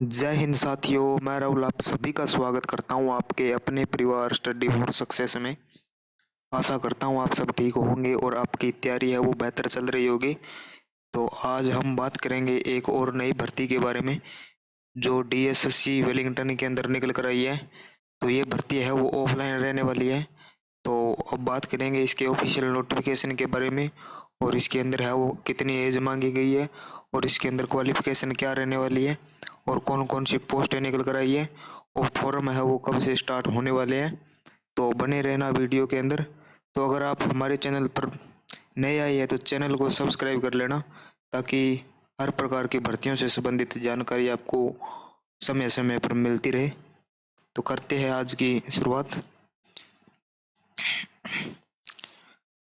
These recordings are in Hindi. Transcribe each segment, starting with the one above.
जय हिंद साथियों, मैं राहुल आप सभी का स्वागत करता हूं आपके अपने परिवार स्टडी फॉर सक्सेस में। आशा करता हूं आप सब ठीक होंगे और आपकी तैयारी है वो बेहतर चल रही होगी। तो आज हम बात करेंगे एक और नई भर्ती के बारे में जो डीएसएससी वेलिंगटन के अंदर निकल कर आई है। तो ये भर्ती है वो ऑफलाइन रहने वाली है। तो अब बात करेंगे इसके ऑफिशियल नोटिफिकेशन के बारे में और इसके अंदर है वो कितनी एज मांगी गई है और इसके अंदर क्वालिफिकेशन क्या रहने वाली है और कौन कौन सी पोस्टें निकल कर आई है और फॉर्म है वो कब से स्टार्ट होने वाले हैं। तो बने रहना वीडियो के अंदर। तो अगर आप हमारे चैनल पर नए आए हैं तो चैनल को सब्सक्राइब कर लेना ताकि हर प्रकार की भर्तियों से संबंधित जानकारी आपको समय समय पर मिलती रहे। तो करते हैं आज की शुरुआत।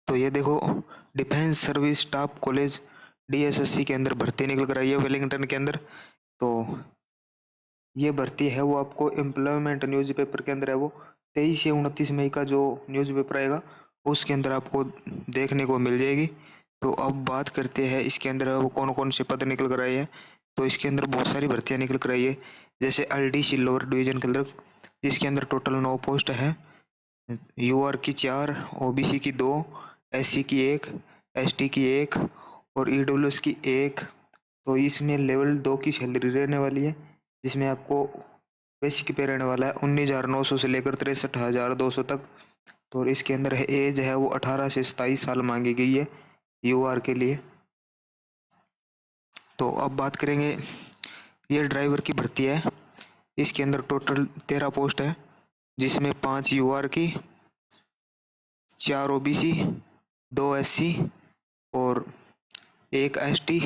तो ये देखो, defence service staff college DSSC के अंदर भर्ती निकल कर आई है वेलिंगटन के अंदर। तो ये भर्ती है वो आपको एम्प्लॉयमेंट न्यूज़पेपर के अंदर है वो 23 से 29 मई का जो न्यूज़पेपर आएगा उसके अंदर आपको देखने को मिल जाएगी। तो अब बात करते हैं इसके अंदर वो कौन कौन से पद निकल कर आए हैं। तो इसके अंदर बहुत सारी भर्तियां निकल कर आई है, जैसे एलडीसी लोअर डिवीजन के अंदर इसके अंदर टोटल 9 पोस्ट है। यूआर की 4, ओबीसी की 2, एससी की 1, एसटी की 1 और ईडब्ल्यूएस की 1। तो इसमें लेवल 2 की सैलरी रहने वाली है, जिसमें आपको बेसिक पे रहने वाला है 19,900 से लेकर 63,200 तक। तो इसके अंदर है एज है वो 18 से 27 साल मांगी गई है यूआर के लिए। तो अब बात करेंगे, ये ड्राइवर की भर्ती है। इसके अंदर टोटल 13 पोस्ट है, जिसमें 5 यूआर की, 4 ओबीसी, 2 एससी और 1 एसटी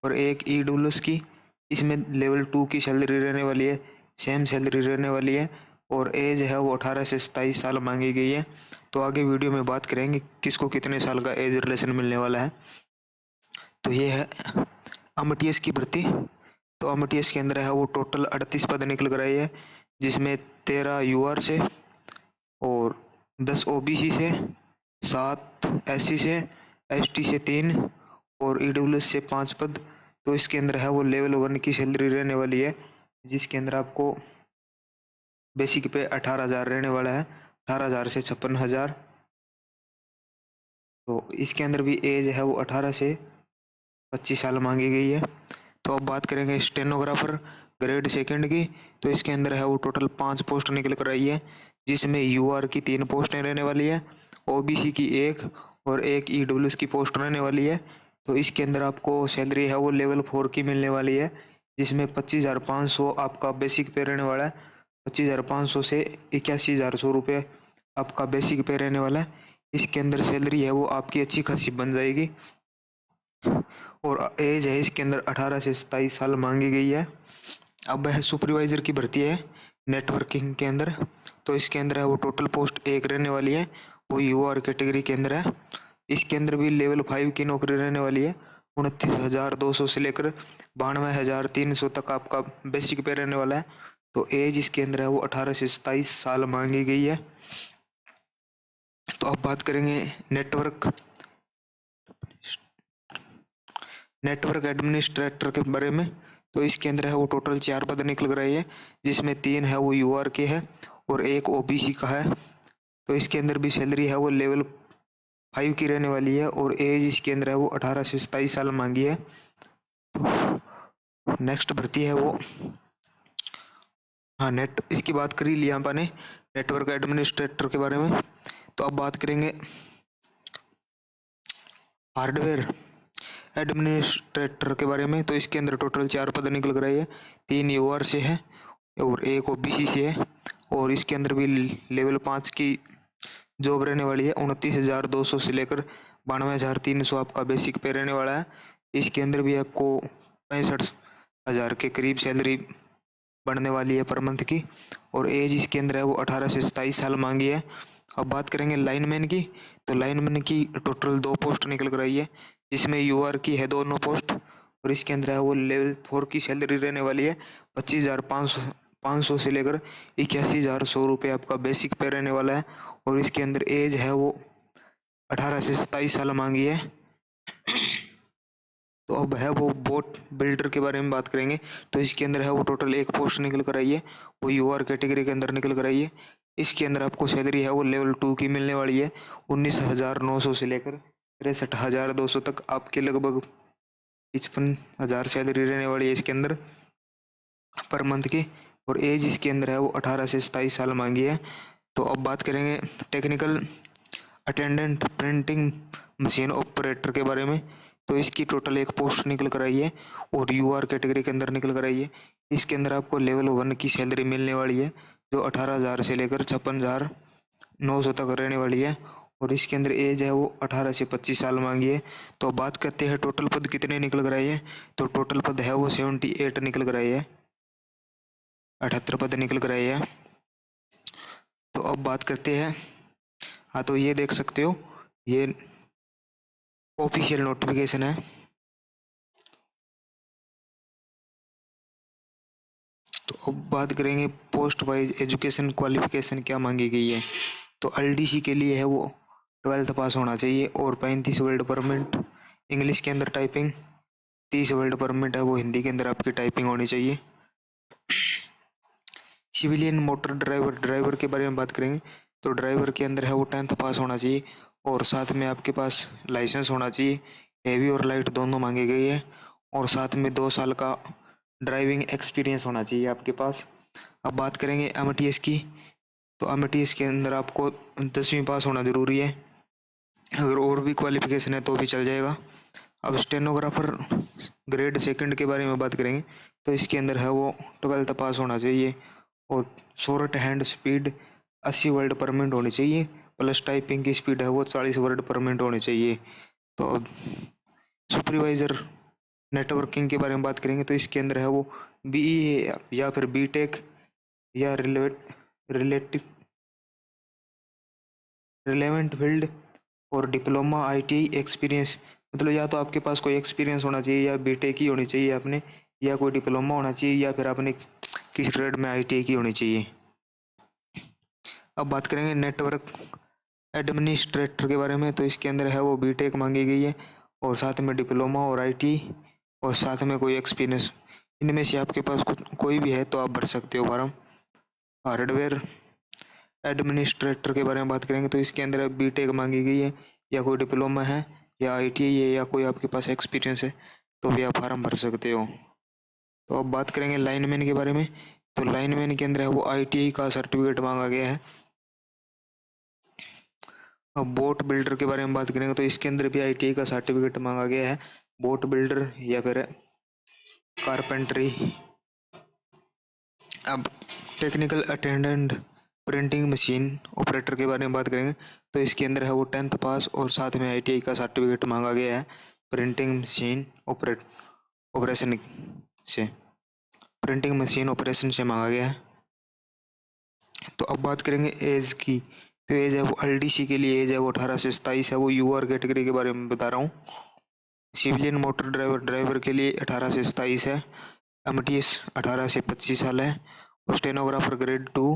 और 1 ईडब्ल्यूएस की। इसमें लेवल 2 की सैलरी रहने वाली है, सेम सैलरी रहने वाली है और एज है वो 18 से 27 साल मांगी गई है। तो आगे वीडियो में बात करेंगे किसको कितने साल का एज रिलेशन मिलने वाला है। तो ये है अमटीएस की भर्ती। तो अमटीएस के अंदर है वो टोटल 38 पद निकल कर आई है, जिसमें 13 यूआर से और 10 ओबीसी से, 7 एससी से, एसटी से 3 और ईडब्ल्यूएस से 5 पद। तो इसके अंदर है वो लेवल 1 की सैलरी रहने वाली है, जिसके अंदर आपको बेसिक पे 18,000 रहने वाला है, 18,000 से 56,000। तो इसके अंदर भी एज है वो 18 से 25 साल मांगी गई है। तो अब बात करेंगे स्टेनोग्राफर ग्रेड सेकंड की। तो इसके अंदर है वो टोटल 5 पोस्ट निकल कर आई है, जिसमें यूआर की 3 पोस्टें रहने वाली है, ओबीसी की 1 और 1 ईडब्ल्यूएस की पोस्ट रहने वाली है। तो इसके अंदर आपको सैलरी है वो लेवल 4 की मिलने वाली है, जिसमें 25,500 आपका बेसिक पे रहने वाला है। 25,500 से 81,100 रुपये आपका बेसिक पे रहने वाला है। इसके अंदर सैलरी है वो आपकी अच्छी खासी बन जाएगी और एज है इसके अंदर 18 से 27 साल मांगी गई है। अब है सुपरवाइजर की भर्ती है नेटवर्किंग के अंदर। तो इसके अंदर है वो टोटल पोस्ट 1 रहने वाली है, वो यूआर कैटेगरी के अंदर है। इसके अंदर भी लेवल 5 की नौकरी रहने वाली है। 29,200 से लेकर 92,300 तक आपका बेसिक पे रहने वाला है। तो एज इसके अंदर है वो 18 से 27 साल मांगी गई है। तो अब बात करेंगे नेटवर्क एडमिनिस्ट्रेटर के बारे में। तो इसके अंदर है वो टोटल 4 पद निकल कर आई है, जिसमें 3 है वो यूआर के है और 1 ओबीसी का है। तो इसके अंदर भी सैलरी है वो लेवल 5 की रहने वाली है और एज इसके अंदर है वो 18 से 27 साल मांगी है। नेक्स्ट भर्ती है वो, हाँ नेट इसकी बात करी लिया आपने नेटवर्क एडमिनिस्ट्रेटर के बारे में। तो अब बात करेंगे हार्डवेयर एडमिनिस्ट्रेटर के बारे में। तो इसके अंदर टोटल 4 पद निकल कर आई है, 3 यूआर से है और 1 ओबीसी से है और इसके अंदर भी लेवल 5 की जॉब रहने वाली है। 29,200 से लेकर 92,300 आपका बेसिक पे रहने वाला है। इसके अंदर भी आपको 65,000 के करीब सैलरी बढ़ने वाली है पर मंथ की और एज इसके अंदर है वो 18 से 27 साल मांगी है। अब बात करेंगे लाइनमैन की। तो लाइनमैन की टोटल 2 पोस्ट निकल कर आई है, जिसमें यूआर की है दोनों पोस्ट और इसके अंदर है वो लेवल 4 की सैलरी रहने वाली है। 25,500 से लेकर 81,100 रुपये आपका बेसिक पे रहने वाला है और इसके अंदर एज है वो 18 से 27 साल मांगी है। तो अब है वो बोट बिल्डर के बारे में बात करेंगे। तो इसके अंदर है वो टोटल एक पोस्ट निकल कर आई है, वो यूआर कैटेगरी के अंदर निकल कर आई है। इसके अंदर आपको सैलरी है वो लेवल 2 की मिलने वाली है। 19,900 से लेकर 63,200 तक आपके लगभग 55,000 सैलरी रहने वाली है इसके अंदर पर मंथ की। और एज इसके अंदर है वो 18 से 27 साल मांगी है। तो अब बात करेंगे technical attendant printing machine operator के बारे में। तो इसकी टोटल एक पोस्ट निकल कर आई है और यूआर कैटेगरी के अंदर निकल कर आई है। इसके अंदर आपको लेवल 1 की सैलरी मिलने वाली है, जो 18,000 से लेकर 56,900 तक रहने वाली है। और इसके अंदर एज है वो 18 से 25 साल मांगी है। तो बात करते हैं टोटल पद कितने निकल कर आए हैं। तो टोटल पद है वो 78 निकल कर आए हैं, 78 पद निकल कर आए हैं। तो अब बात करते हैं, हाँ तो ये देख सकते हो ये ऑफिशियल नोटिफिकेशन है। तो अब बात करेंगे पोस्ट वाइज एजुकेशन क्वालिफिकेशन क्या मांगी गई है। तो एलडीसी के लिए है वो 12th पास होना चाहिए और 35 वर्ड परमिट इंग्लिश के अंदर टाइपिंग, 30 वर्ड परमिट है वो हिंदी के अंदर आपकी टाइपिंग होनी चाहिए। सिविलियन मोटर ड्राइवर के बारे में बात करेंगे। तो ड्राइवर के अंदर है वो 10th पास होना चाहिए और साथ में आपके पास लाइसेंस होना चाहिए। हेवी और लाइट दोनों मांगी गई है और साथ में 2 साल का ड्राइविंग एक्सपीरियंस होना चाहिए आपके पास। अब बात करेंगे एमटीएस की। तो एमटीएस के अंदर आपको 10वीं पास होना ज़रूरी है, अगर और भी क्वालिफिकेशन है तो भी चल जाएगा। अब स्टेनोग्राफर ग्रेड सेकंड के बारे में बात करेंगे। तो इसके अंदर है वो 12th पास होना चाहिए और शॉर्ट हैंड स्पीड 80 वर्ड पर मिनट होनी चाहिए, प्लस टाइपिंग की स्पीड है वो 40 वर्ड पर मिनट होनी चाहिए। तो अब सुपरवाइज़र नेटवर्किंग के बारे में बात करेंगे। तो इसके अंदर है वो बीई या फिर बीटेक या रिलेवेंट फील्ड और डिप्लोमा आईटीआई एक्सपीरियंस, मतलब या तो आपके पास कोई एक्सपीरियंस होना चाहिए या बीटेक की होनी चाहिए आपने, या कोई डिप्लोमा होना चाहिए, या फिर आपने किसी ट्रेड में आईटीआई की होनी चाहिए। अब बात करेंगे नेटवर्क एडमिनिस्ट्रेटर के बारे में। तो इसके अंदर है वो बीटेक मांगी गई है और साथ में डिप्लोमा और आईटी और साथ में कोई एक्सपीरियंस, इनमें से आपके पास कुछ कोई भी है तो आप भर सकते हो फॉर्म। हार्डवेयर एडमिनिस्ट्रेटर के बारे में बात करेंगे। तो इसके अंदर बीटेक मांगी गई है या कोई डिप्लोमा है या आईटीआई है या कोई आपके पास एक्सपीरियंस है तो भी आप फॉर्म भर सकते हो। तो अब बात करेंगे लाइनमैन के बारे में। तो लाइनमैन के अंदर है वो आईटीआई का सर्टिफिकेट मांगा गया है। अब बोट बिल्डर के बारे में बात करेंगे। तो इसके अंदर भी आईटीआई का सर्टिफिकेट मांगा गया है, बोट बिल्डर या फिर कारपेंटरी। अब technical attendant printing machine operator के बारे में बात करेंगे। तो इसके अंदर है वो 10th पास और साथ में आईटीआई का सर्टिफिकेट मांगा गया है प्रिंटिंग मशीन ऑपरेशन से, प्रिंटिंग मशीन ऑपरेशन से मांगा गया है। तो अब बात करेंगे एज की। तो एज है वो एलडीसी के लिए एज है वो 18 से 27 है, वो यूआर कैटेगरी के बारे में बता रहा हूँ। सिविलियन मोटर ड्राइवर के लिए 18 से 27 है, एमटीएस 18 से 25 साल है और स्टेनोग्राफर ग्रेड 2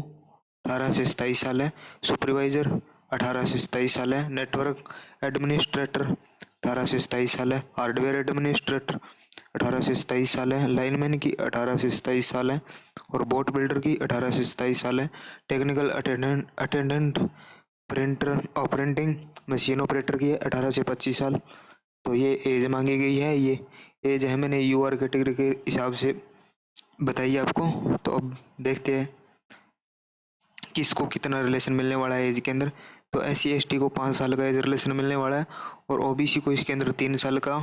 18 से 27 साल है, सुपरवाइजर 18 से 27 साल है, नेटवर्क एडमिनिस्ट्रेटर 18 से 27 साल है, हार्डवेयर एडमिनिस्ट्रेटर 18 से 27 साल है, लाइनमैन की 18 से 27 साल है और बोट बिल्डर की 18 से 27 साल है। Technical attendant printer operating machine operator की है 18 से 25 साल। तो ये एज मांगी गई है, ये एज है मैंने यूआर कैटेगरी के हिसाब से बताइए आपको। तो अब देखते हैं किसको कितना रिलेशन मिलने वाला है एज के अंदर। तो SC/ST को 5 साल का एज रिलेशन मिलने वाला है और OBC को इसके अंदर 3 साल का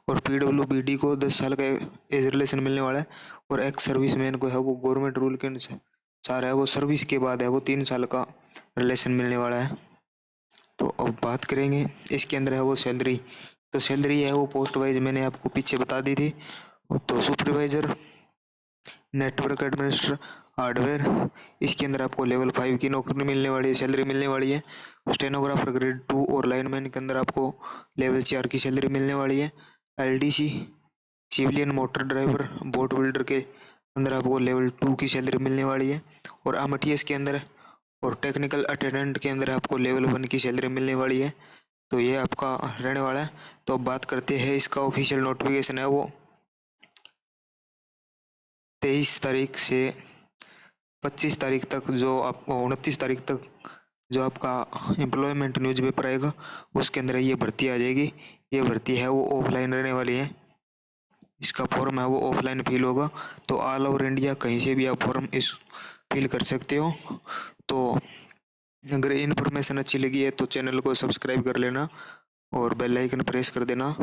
और PWBD को 10 साल का एज रिलेशन मिलने वाला है और एक्स सर्विसमैन को है वो गवर्नमेंट रूल के अनुसार है वो सर्विस के बाद है वो 3 साल का रिलेशन मिलने वाला है। तो अब बात करेंगे इसके अंदर है वो सैलरी। तो सैलरी है वो पोस्ट वाइज मैंने आपको पीछे बता दी थी। तो सुपरवाइजर नेटवर्क एडमिनिस्ट्रेटर हार्डवेयर, इसके अंदर आपको लेवल 5 की नौकरी मिलने वाली है, सैलरी मिलने वाली है। स्टेनोग्राफर ग्रेड 2 और लाइनमैन के अंदर आपको लेवल 4 की सैलरी मिलने वाली है। LDC civilian motor driver boat builder के अंदर आपको लेवल 2 की सैलरी मिलने वाली है और एमटीएस के अंदर और टेक्निकल अटेंडेंट के अंदर आपको लेवल 1 की सैलरी मिलने वाली है। तो ये आपका रहने वाला है। तो अब बात करते हैं इसका ऑफिशियल नोटिफिकेशन है वो 23 तारीख से 25 तारीख तक, जो आप 29 तारीख तक जो आपका एम्प्लॉयमेंट न्यूज़पेपर आएगा उसके अंदर ये भर्ती आ जाएगी। ये भर्ती है वो ऑफलाइन रहने वाली है। इसका फॉर्म है वो ऑफलाइन फिल होगा। तो ऑल ओवर इंडिया कहीं से भी आप फॉर्म इस फिल कर सकते हो। तो अगर इन्फॉर्मेशन अच्छी लगी है तो चैनल को सब्सक्राइब कर लेना और बेल आइकन प्रेस कर देना।